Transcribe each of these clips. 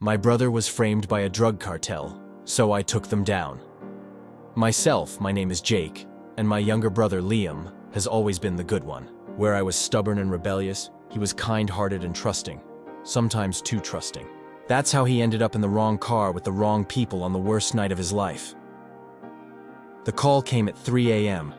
My brother was framed by a drug cartel, so I took them down. Myself, my name is Jake, and my younger brother Liam has always been the good one. Where I was stubborn and rebellious, he was kind-hearted and trusting, sometimes too trusting. That's how he ended up in the wrong car with the wrong people on the worst night of his life. The call came at 3 a.m.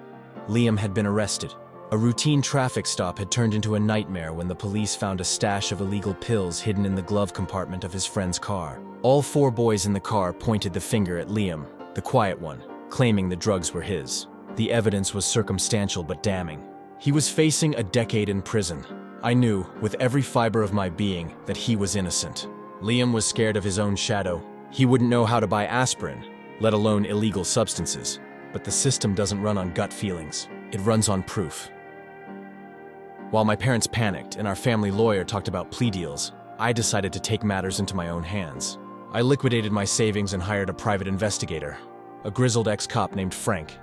Liam had been arrested. A routine traffic stop had turned into a nightmare when the police found a stash of illegal pills hidden in the glove compartment of his friend's car. All 4 boys in the car pointed the finger at Liam, the quiet one, claiming the drugs were his. The evidence was circumstantial but damning. He was facing a decade in prison. I knew, with every fiber of my being, that he was innocent. Liam was scared of his own shadow. He wouldn't know how to buy aspirin, let alone illegal substances. But the system doesn't run on gut feelings. It runs on proof. While my parents panicked and our family lawyer talked about plea deals, I decided to take matters into my own hands. I liquidated my savings and hired a private investigator, a grizzled ex-cop named Frank.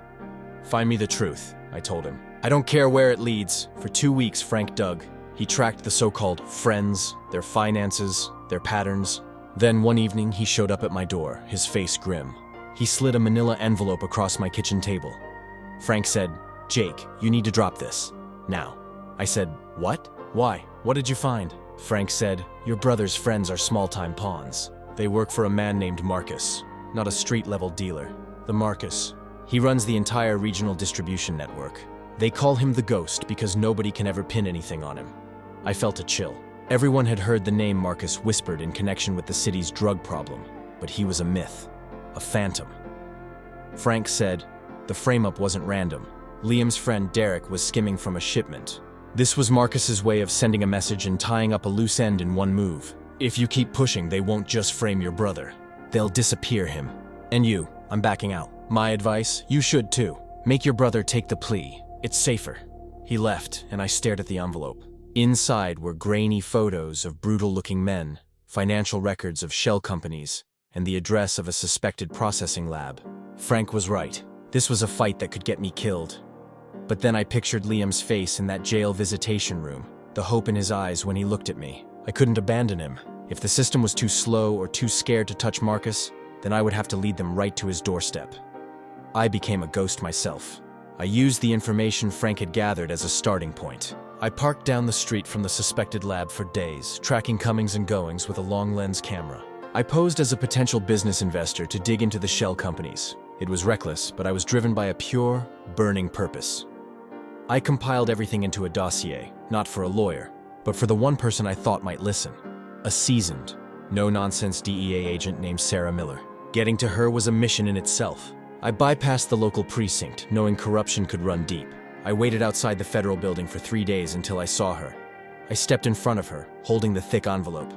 "Find me the truth," I told him. "I don't care where it leads." For 2 weeks, Frank dug. He tracked the so-called friends, their finances, their patterns. Then one evening, he showed up at my door, his face grim. He slid a manila envelope across my kitchen table. Frank said, "Jake, you need to drop this. Now." I said, "What? Why? What did you find?" Frank said, "Your brother's friends are small-time pawns. They work for a man named Marcus, not a street-level dealer. The Marcus. He runs the entire regional distribution network. They call him the Ghost because nobody can ever pin anything on him." I felt a chill. Everyone had heard the name Marcus whispered in connection with the city's drug problem, but he was a myth, a phantom. Frank said, "The frame-up wasn't random. Liam's friend Derek was skimming from a shipment. This was Marcus's way of sending a message and tying up a loose end in one move. If you keep pushing, they won't just frame your brother. They'll disappear him. And you, I'm backing out. My advice, you should too. Make your brother take the plea. It's safer." He left, and I stared at the envelope. Inside were grainy photos of brutal-looking men, financial records of shell companies, and the address of a suspected processing lab. Frank was right. This was a fight that could get me killed. But then I pictured Liam's face in that jail visitation room, the hope in his eyes when he looked at me. I couldn't abandon him. If the system was too slow or too scared to touch Marcus, then I would have to lead them right to his doorstep. I became a ghost myself. I used the information Frank had gathered as a starting point. I parked down the street from the suspected lab for days, tracking comings and goings with a long-lens camera. I posed as a potential business investor to dig into the shell companies. It was reckless, but I was driven by a pure, burning purpose. I compiled everything into a dossier, not for a lawyer, but for the one person I thought might listen. A seasoned, no-nonsense DEA agent named Sarah Miller. Getting to her was a mission in itself. I bypassed the local precinct, knowing corruption could run deep. I waited outside the federal building for 3 days until I saw her. I stepped in front of her, holding the thick envelope.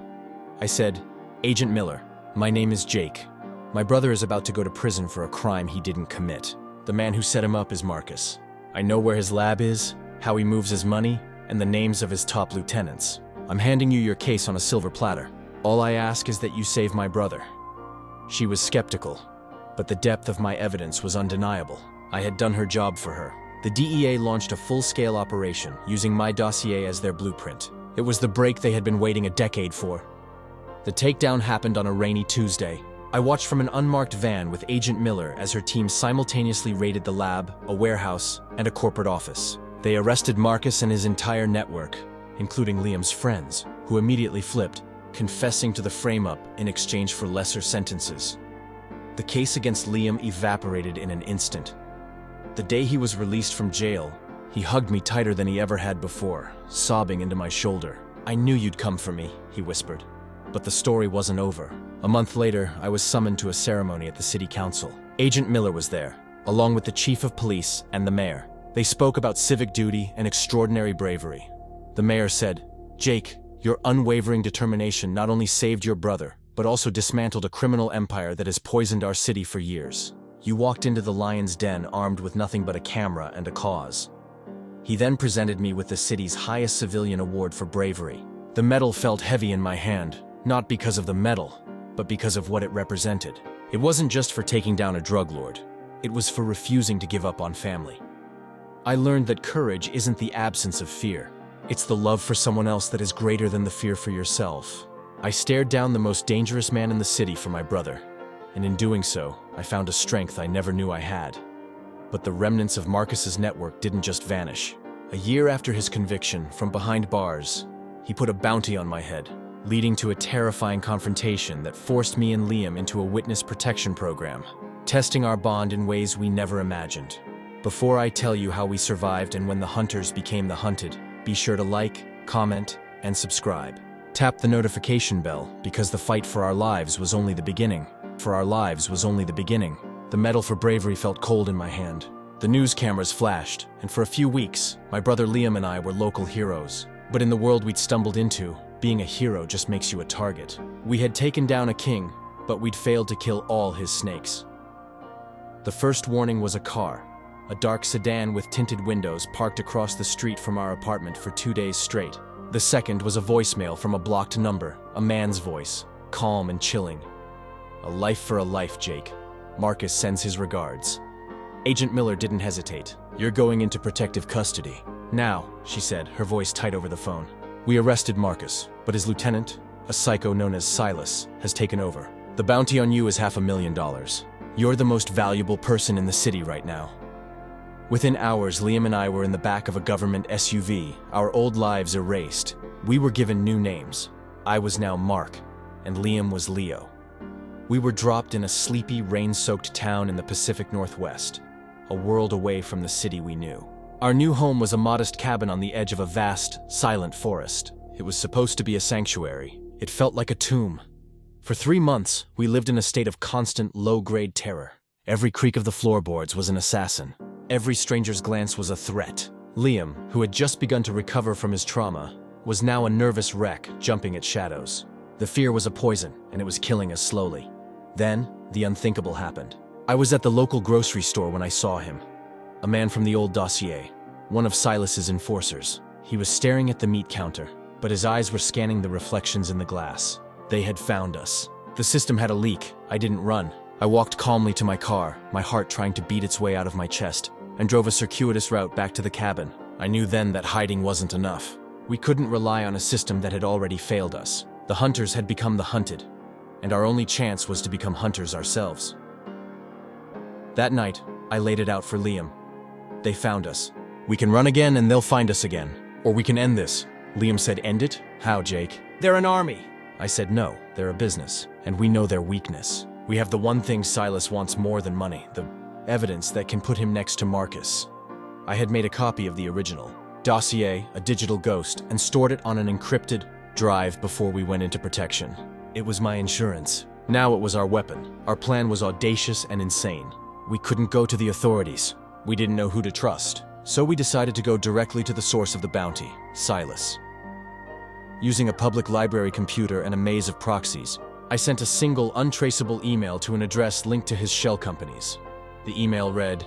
I said, "Agent Miller, my name is Jake. My brother is about to go to prison for a crime he didn't commit. The man who set him up is Marcus. I know where his lab is, how he moves his money, and the names of his top lieutenants. I'm handing you your case on a silver platter. All I ask is that you save my brother." She was skeptical, but the depth of my evidence was undeniable. I had done her job for her. The DEA launched a full-scale operation, using my dossier as their blueprint. It was the break they had been waiting a decade for. The takedown happened on a rainy Tuesday. I watched from an unmarked van with Agent Miller as her team simultaneously raided the lab, a warehouse, and a corporate office. They arrested Marcus and his entire network, including Liam's friends, who immediately flipped, confessing to the frame-up in exchange for lesser sentences. The case against Liam evaporated in an instant. The day he was released from jail, he hugged me tighter than he ever had before, sobbing into my shoulder. "I knew you'd come for me," he whispered. But the story wasn't over. A month later, I was summoned to a ceremony at the city council. Agent Miller was there, along with the chief of police and the mayor. They spoke about civic duty and extraordinary bravery. The mayor said, "Jake, your unwavering determination not only saved your brother, but also dismantled a criminal empire that has poisoned our city for years. You walked into the lion's den armed with nothing but a camera and a cause." He then presented me with the city's highest civilian award for bravery. The medal felt heavy in my hand, not because of the medal, but because of what it represented. It wasn't just for taking down a drug lord. It was for refusing to give up on family. I learned that courage isn't the absence of fear. It's the love for someone else that is greater than the fear for yourself. I stared down the most dangerous man in the city for my brother, and in doing so, I found a strength I never knew I had. But the remnants of Marcus's network didn't just vanish. A year after his conviction, from behind bars, he put a bounty on my head, leading to a terrifying confrontation that forced me and Liam into a witness protection program, testing our bond in ways we never imagined. Before I tell you how we survived and when the hunters became the hunted, be sure to like, comment, and subscribe. Tap the notification bell, because the fight for our lives was only the beginning. The medal for bravery felt cold in my hand. The news cameras flashed, and for a few weeks, my brother Liam and I were local heroes. But in the world we'd stumbled into, being a hero just makes you a target. We had taken down a king, but we'd failed to kill all his snakes. The first warning was a car, a dark sedan with tinted windows parked across the street from our apartment for 2 days straight. The second was a voicemail from a blocked number, a man's voice, calm and chilling. A life for a life, Jake. Marcus sends his regards. Agent Miller didn't hesitate. You're going into protective custody. Now, she said, her voice tight over the phone. We arrested Marcus, but his lieutenant, a psycho known as Silas, has taken over. The bounty on you is $500,000. You're the most valuable person in the city right now. Within hours, Liam and I were in the back of a government SUV, our old lives erased. We were given new names. I was now Mark, and Liam was Leo. We were dropped in a sleepy, rain-soaked town in the Pacific Northwest, a world away from the city we knew. Our new home was a modest cabin on the edge of a vast, silent forest. It was supposed to be a sanctuary. It felt like a tomb. For 3 months, we lived in a state of constant, low-grade terror. Every creak of the floorboards was an assassin. Every stranger's glance was a threat. Liam, who had just begun to recover from his trauma, was now a nervous wreck jumping at shadows. The fear was a poison, and it was killing us slowly. Then, the unthinkable happened. I was at the local grocery store when I saw him. A man from the old dossier, one of Silas's enforcers. He was staring at the meat counter, but his eyes were scanning the reflections in the glass. They had found us. The system had a leak. I didn't run. I walked calmly to my car, my heart trying to beat its way out of my chest, and drove a circuitous route back to the cabin. I knew then that hiding wasn't enough. We couldn't rely on a system that had already failed us. The hunters had become the hunted, and our only chance was to become hunters ourselves. That night, I laid it out for Liam. They found us. We can run again and they'll find us again. Or we can end this. Liam said, end it? How, Jake? They're an army. I said, no, they're a business, and we know their weakness. We have the one thing Silas wants more than money, the evidence that can put him next to Marcus. I had made a copy of the original dossier, a digital ghost, and stored it on an encrypted drive before we went into protection. It was my insurance. Now it was our weapon. Our plan was audacious and insane. We couldn't go to the authorities. We didn't know who to trust. So we decided to go directly to the source of the bounty, Silas. Using a public library computer and a maze of proxies, I sent a single, untraceable email to an address linked to his shell companies. The email read,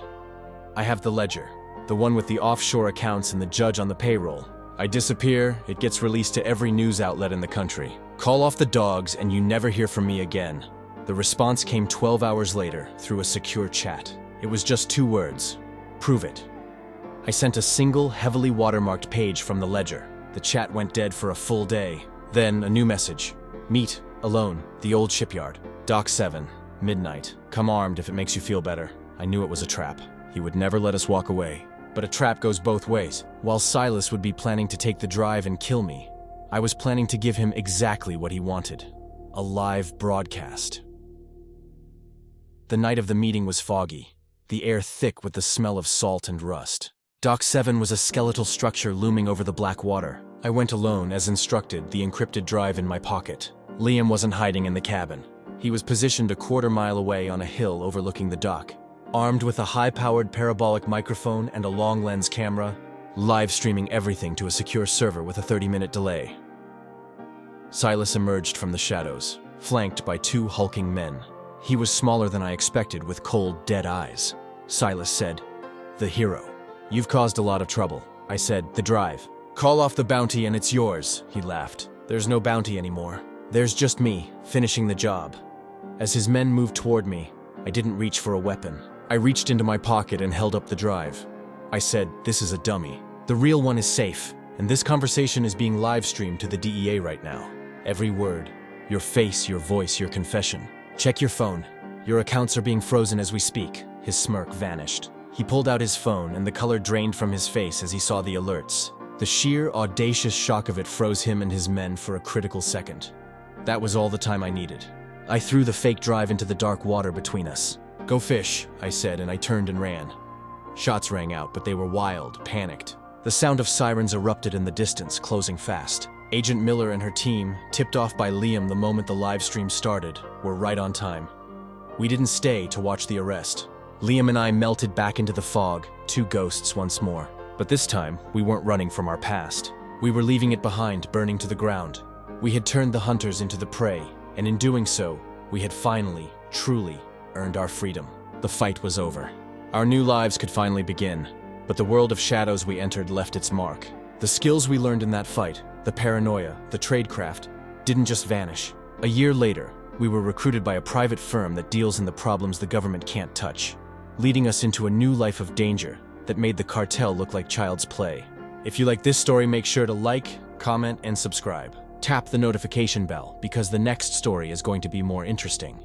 I have the ledger, the one with the offshore accounts and the judge on the payroll. I disappear, it gets released to every news outlet in the country. Call off the dogs and you never hear from me again. The response came 12 hours later through a secure chat. It was just 2 words. Prove it. I sent a single, heavily watermarked page from the ledger. The chat went dead for a full day. Then a new message. Meet, alone, the old shipyard. Dock 7, midnight. Come armed if it makes you feel better. I knew it was a trap. He would never let us walk away. But a trap goes both ways. While Silas would be planning to take the drive and kill me, I was planning to give him exactly what he wanted. A live broadcast. The night of the meeting was foggy, the air thick with the smell of salt and rust. Dock 7 was a skeletal structure looming over the black water. I went alone, as instructed, the encrypted drive in my pocket. Liam wasn't hiding in the cabin. He was positioned a quarter-mile away on a hill overlooking the dock, armed with a high-powered parabolic microphone and a long-lens camera, live streaming everything to a secure server with a 30-minute delay. Silas emerged from the shadows, flanked by 2 hulking men. He was smaller than I expected, with cold, dead eyes. Silas said, "The hero. You've caused a lot of trouble." I said, "The drive." "Call off the bounty and it's yours," he laughed. "There's no bounty anymore. There's just me, finishing the job." As his men moved toward me, I didn't reach for a weapon. I reached into my pocket and held up the drive. I said, "This is a dummy. The real one is safe, and this conversation is being live-streamed to the DEA right now. Every word, Your face, your voice, your confession. Check your phone. Your accounts are being frozen as we speak. His smirk vanished. He pulled out his phone, and the color drained from his face as he saw the alerts. The sheer, audacious shock of it froze him and his men for a critical second. That was all the time I needed. I threw the fake drive into the dark water between us. "Go fish," I said, and I turned and ran. Shots rang out, but they were wild, panicked. The sound of sirens erupted in the distance, closing fast. Agent Miller and her team, tipped off by Liam the moment the live stream started, were right on time. We didn't stay to watch the arrest. Liam and I melted back into the fog, two ghosts once more. But this time, we weren't running from our past. We were leaving it behind, burning to the ground. We had turned the hunters into the prey, and in doing so, we had finally, truly, earned our freedom. The fight was over. Our new lives could finally begin, but the world of shadows we entered left its mark. The skills we learned in that fight, the paranoia, the tradecraft, didn't just vanish. A year later, we were recruited by a private firm that deals in the problems the government can't touch, leading us into a new life of danger that made the cartel look like child's play. If you like this story, make sure to like, comment, and subscribe. Tap the notification bell because the next story is going to be more interesting.